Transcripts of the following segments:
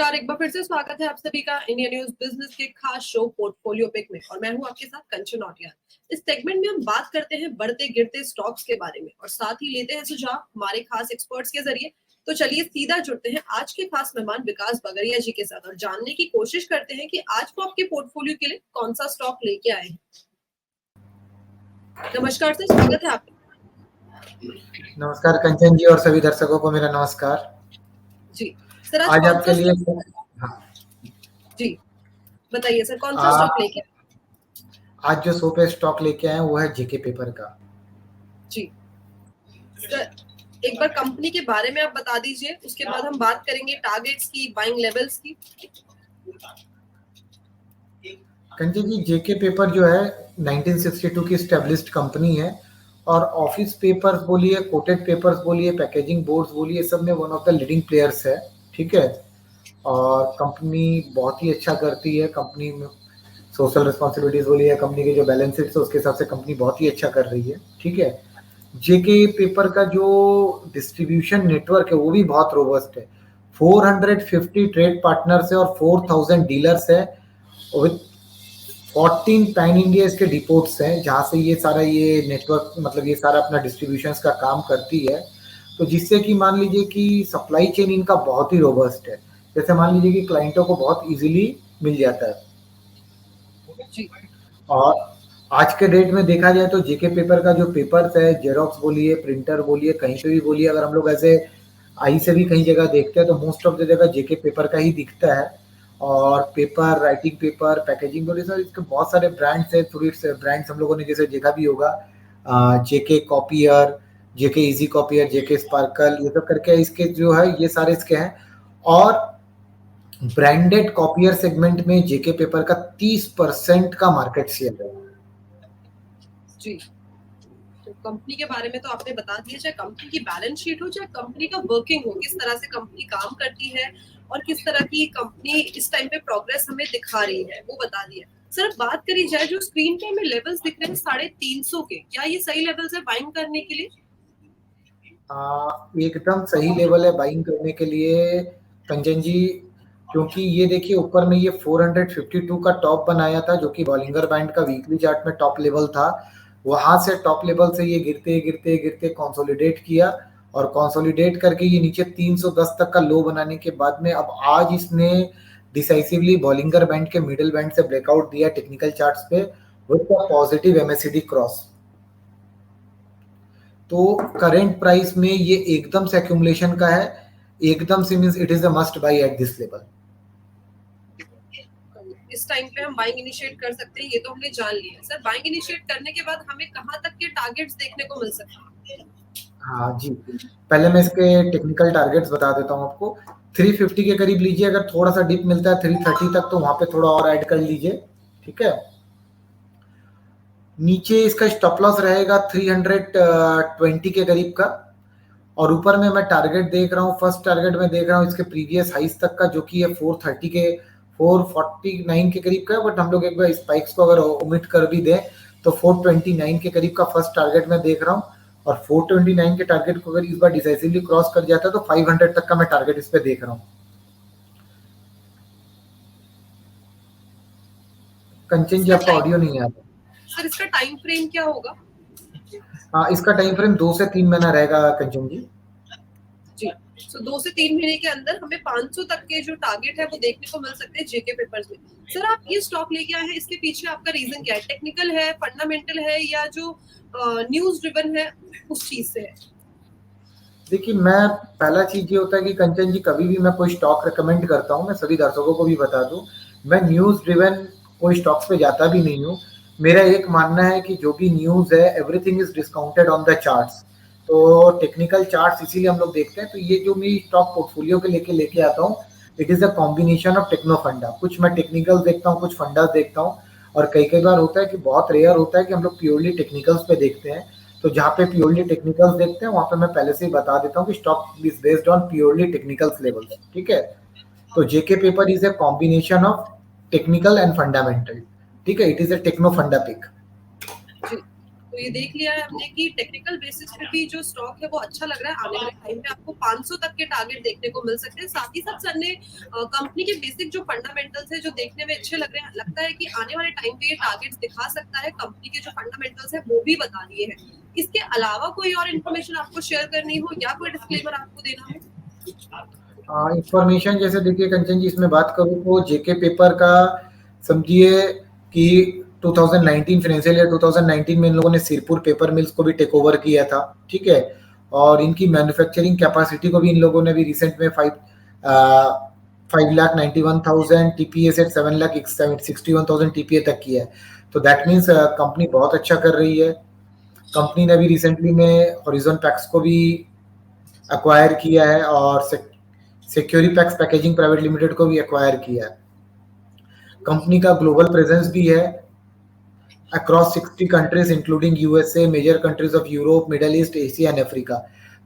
नमस्कार, एक बार फिर से स्वागत है आप सभी का इंडिया न्यूज बिजनेस के खास शो पोर्टफोलियो पिक में। और मैं हूं आपके साथ कंचन औटिया। इस सेगमेंट में हम बात करते हैं बढ़ते गिरते स्टॉक्स के बारे में और साथ ही लेते हैं सुझाव हमारे खास एक्सपर्ट्स के जरिए। तो चलिए सीधा जुड़ते हैं आज के खास मेहमान विकास बगरिया जी के साथ और जानने की कोशिश करते हैं कि आज वो आपके पोर्टफोलियो के लिए कौन सा स्टॉक लेके आए हैं। नमस्कार सर, स्वागत है आपका। नमस्कार कंचन जी और सभी दर्शकों को मेरा नमस्कार जी सर, आज आपके लिए जी बताइए सर, कौन सा स्टॉक लेके आए? आज जो शो पे स्टॉक लेके आए वो है जेके पेपर का। जी सर, एक बार कंपनी के बारे में आप बता दीजिए, उसके बाद हम बात करेंगे टारगेट्स की, बाइंग लेवल्स की। कंचन जी, जेके पेपर जो है 1962 की एस्टेब्लिश्ड कंपनी है और ऑफिस पेपर्स बोलिए, कोटेड पेपर्स बोलिए, पैकेजिंग बोर्ड्स बोलिए, सब में one of the leading players है। ठीक है, और कंपनी बहुत ही अच्छा करती है। कंपनी में सोशल रिस्पॉन्सिबिलिटीज बोलिए, कंपनी के जो बैलेंस शीट्स है उसके हिसाब से कंपनी बहुत ही अच्छा कर रही है। ठीक है, जेके पेपर का जो डिस्ट्रीब्यूशन नेटवर्क है वो भी बहुत रोबस्ट है। 450 ट्रेड पार्टनर्स है और 4000 डीलर्स है विद 14 पैन इंडिया इसके डिपोट्स हैं जहाँ से ये सारा ये नेटवर्क मतलब ये सारा अपना डिस्ट्रीब्यूशन का काम करती है। तो जिससे कि मान लीजिए कि सप्लाई चेन इनका बहुत ही रोबस्ट है। जैसे मान लीजिए कि क्लाइंटों को बहुत इजीली मिल जाता है। और आज के डेट में देखा जाए तो जेके पेपर का जो पेपर्स है, जेरोक्स बोलिए, प्रिंटर बोलिए, कहीं पे भी बोलिए, अगर हम लोग ऐसे आई से भी कहीं जगह देखते हैं तो मोस्ट ऑफ द जगह जेके पेपर का ही दिखता है। और पेपर, राइटिंग पेपर, पैकेजिंग बोलिए सर, इसके बहुत सारे ब्रांड्स है। थोड़ी ब्रांड्स हम लोगों ने जैसे देखा भी होगा, जेके कॉपियर, जेके इजी कॉपियर, जेके स्पार्कल, ये सब करके इसके जो है ये सारे इसके हैं। और ब्रांडेड कॉपियर सेगमेंट में जेके पेपर का 30% का मार्केट शेयर है। जी, तो कंपनी के बारे में तो आपने बता दिया, चाहे कंपनी की बैलेंस शीट हो, चाहे कंपनी का वर्किंग हो, किस तरह से कंपनी काम करती है और किस तरह की कंपनी इस टाइम पे प्रोग्रेस हमें दिखा रही है, वो बता दिया। सर, बात करी जाए जो स्क्रीन पे हमें लेवल्स दिख रहे हैं 350 के, क्या ये सही लेवल्स है बाइंग करने के लिए? एकदम सही लेवल है बाइंग करने के लिए कंचन जी, क्योंकि ये देखिए ऊपर में ये 452 का टॉप बनाया था जो कि बॉलिंगर बैंड का वीकली चार्ट में टॉप लेवल था। वहां से टॉप लेवल से ये गिरते गिरते गिरते कंसोलिडेट किया और कंसोलिडेट करके ये नीचे 310 तक का लो बनाने के बाद में अब आज इसने डिसाइसिवली बॉलिंगर बैंड के मिडिल बैंड से ब्रेकआउट दिया टेक्निकल चार्ट्स पे विद पॉजिटिव एमएसीडी क्रॉस। तो करंट प्राइस में ये एकदम से एक्यूमुलेशन का है, एकदम से means it is a must by at this level. इस टाइम पे हम बाइंग इनिशिएट कर सकते हैं, ये तो हमने जान लिया। सर, बाइंग इनिशिएट करने के बाद हमें कहां तक के टारगेट्स देखने को मिल सकते हैं? हाँ जी, पहले मैं इसके टेक्निकल टारगेट्स बता देता हूँ आपको। 350 के करीब लीजिए, अगर थोड़ा सा डिप मिलता है 330 तक तो वहां पे थोड़ा और ऐड कर लीजिए। ठीक है, नीचे इसका स्टॉप लॉस रहेगा 320 के करीब का। और ऊपर में मैं टारगेट देख रहा हूँ, फर्स्ट टारगेट में देख रहा हूँ इसके प्रीवियस हाइस तक का जो कि है 430 के 449 के करीब का है। बट हम लोग एक बार स्पाइक्स को अगर ओमिट कर भी दें तो 429 के करीब का फर्स्ट टारगेट मैं देख रहा हूँ। और 429 के टारगेट को अगर इस बार डिसाइसिवली क्रॉस कर जाता है तो 500 तक का मैं टारगेट इस पे देख रहा हूँ। कंचन जी, आपका ऑडियो नहीं आ रहा। सर, इसका टाइम फ्रेम क्या होगा? हाँ, इसका टाइम फ्रेम 2 से 3 महीना रहेगा कंचन जी। जी, तो 2 से 3 महीने के अंदर हमें 500 तक के जो टारगेट है वो देखने को मिल सकते हैं जेके पेपर्स में। सर, आप ये स्टॉक लेके आए हैं, इसके पीछे आपका रीजन क्या है? टेक्निकल है, फंडामेंटल है, या जो न्यूज ड्रिवन है उस चीज से है? देखिए, मैं पहला चीज ये होता है कि कंचन जी कभी भी मैं कोई स्टॉक रिकमेंड करता हूँ, मैं सभी दर्शकों को भी बता दूं, मैं न्यूज ड्रिवन कोई स्टॉक्स पे जाता भी नहीं हूँ। मेरा एक मानना है कि जो भी न्यूज है everything is discounted on the charts. तो टेक्निकल चार्ट्स इसीलिए हम लोग देखते हैं। तो ये जो मैं स्टॉक पोर्टफोलियो के लेके आता हूँ, it is a combination of techno funda. कुछ मैं टेक्निकल देखता हूँ, कुछ फंडास देखता हूँ। और कई कई बार होता है कि बहुत रेयर होता है कि हम लोग प्योरली टेक्निकल्स पे देखते हैं। तो जहाँ पे प्योरली टेक्निकल्स देखते हैं वहां पे मैं पहले से ही बता देता हूँ कि stock is based on purely technicals levels. ठीक है, तो JK paper is a combination of technical and fundamental. ठीक है, it is a techno funda pick. तो ये देख लिया है हमने कि टेक्निकल बेसिस पे भी जो स्टॉक है वो अच्छा लग रहा है। आने वाले टाइम पे आपको 500 तक के टारगेट देखने को मिल सकते हैं। साथ ही साथ सर ने कंपनी के बेसिक जो फंडामेंटल्स है जो देखने में अच्छे लग रहे हैं, लगता है कि आने वाले टाइम पे ये टारगेट्स दिखा सकता है। कंपनी के जो फंडामेंटल्स है वो भी बता दिए हैं। इसके अलावा कोई और इन्फॉर्मेशन आपको शेयर करनी हो या कोई डिस्क्लेमर आपको देना हो? इंफॉर्मेशन जैसे देखिए कंचन जी, इसमें बात करूँ तो जेके पेपर का समझिए कि 2019 फाइनेंशियल ईयर 2019 में इन लोगों ने सिरपुर पेपर मिल्स को भी टेक ओवर किया था, ठीक है। और इनकी मैन्युफैक्चरिंग कैपेसिटी को भी इन लोगों ने भी रिसेंट में 5,91,000 टीपीए से 7,61,000 टीपीए तक किया है। तो दैट मीन्स कंपनी बहुत अच्छा कर रही है। कंपनी ने भी रिसेंटली में हॉरिजॉन पैक्स को भी एक्वायर किया है और सिक्योरिपैक्स पैकेजिंग प्राइवेट लिमिटेड को भी एक्वायर किया है। कंपनी का ग्लोबल प्रेजेंस भी है across 60 countries including USA, major countries of Europe, Middle East, Asia and Africa.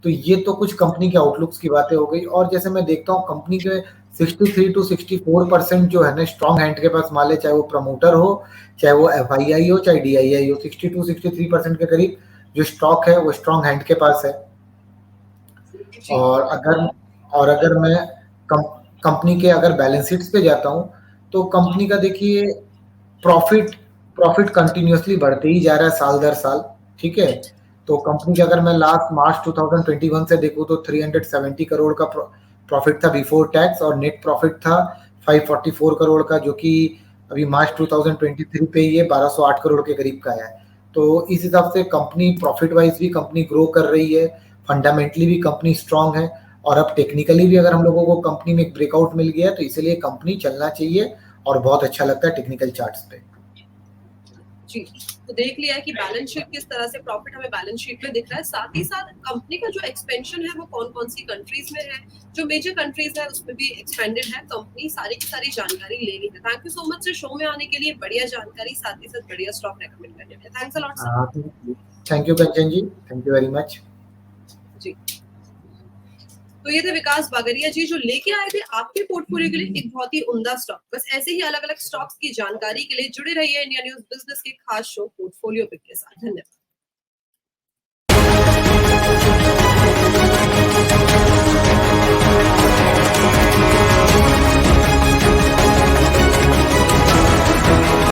तो ये तो कुछ कंपनी के आउटलुक्स की बातें हो गई। और जैसे मैं देखता हूँ कंपनी के 63 to 64% जो है ना स्ट्रॉन्ग हैंड के पास माल है, चाहे वो प्रमोटर हो, चाहे वो एफआईआई हो, चाहे डीआईआई हो। 62-63% के करीब जो स्टॉक है वो स्ट्रॉन्ग हैंड के पास है। जी। और अगर मैं कंपनी के अगर बैलेंस शीट्स पे जाता हूँ तो कंपनी का देखिए प्रॉफिट प्रॉफिट कंटिन्यूअसली बढ़ते ही जा रहा है साल दर साल, ठीक है। तो कंपनी का अगर मैं लास्ट मार्च 2021 से देखूँ तो 370 करोड़ का प्रॉफिट था बिफोर टैक्स और नेट प्रॉफिट था 544 करोड़ का, जो कि अभी मार्च 2023 पे ये 1208 करोड़ के करीब का है। तो इस हिसाब से कंपनी प्रॉफिट वाइज भी कंपनी ग्रो कर रही है, फंडामेंटली भी कंपनी स्ट्रांग है। और अब टेक्निकली भी अगर हम लोगों को कंपनी में एक ब्रेकआउट मिल गया तो इसलिए कंपनी चलना चाहिए और बहुत अच्छा लगता है टेक्निकल चार्ट्स पे। जी, तो देख लिया है कि बैलेंस शीट किस तरह से प्रॉफिट हमें बैलेंस शीट में दिख रहा है। साथ ही साथ कंपनी का जो एक्सपेंशन है वो कौन-कौन सी कंट्रीज में है, जो मेजर कंट्रीज है उसमें भी एक्सपेंडेड है कंपनी। सारी की सारी जानकारी ले ली है। Thank you so much sir show में आने के लिए, बढ़िया जानकारी, साथ ही साथ बढ़िया स्टॉक रेकमेंड करने के लिए। Thanks a lot sir. Thank you Kanchan ji, thank you very much. जी। तो ये थे विकास बागरिया जी जो लेके आए थे आपके पोर्टफोलियो के लिए एक बहुत ही उम्दा स्टॉक। बस ऐसे ही अलग-अलग स्टॉक्स की जानकारी के लिए जुड़े रहिए इंडिया न्यूज़ बिज़नेस के खास शो पोर्टफोलियो पिक के साथ। धन्यवाद।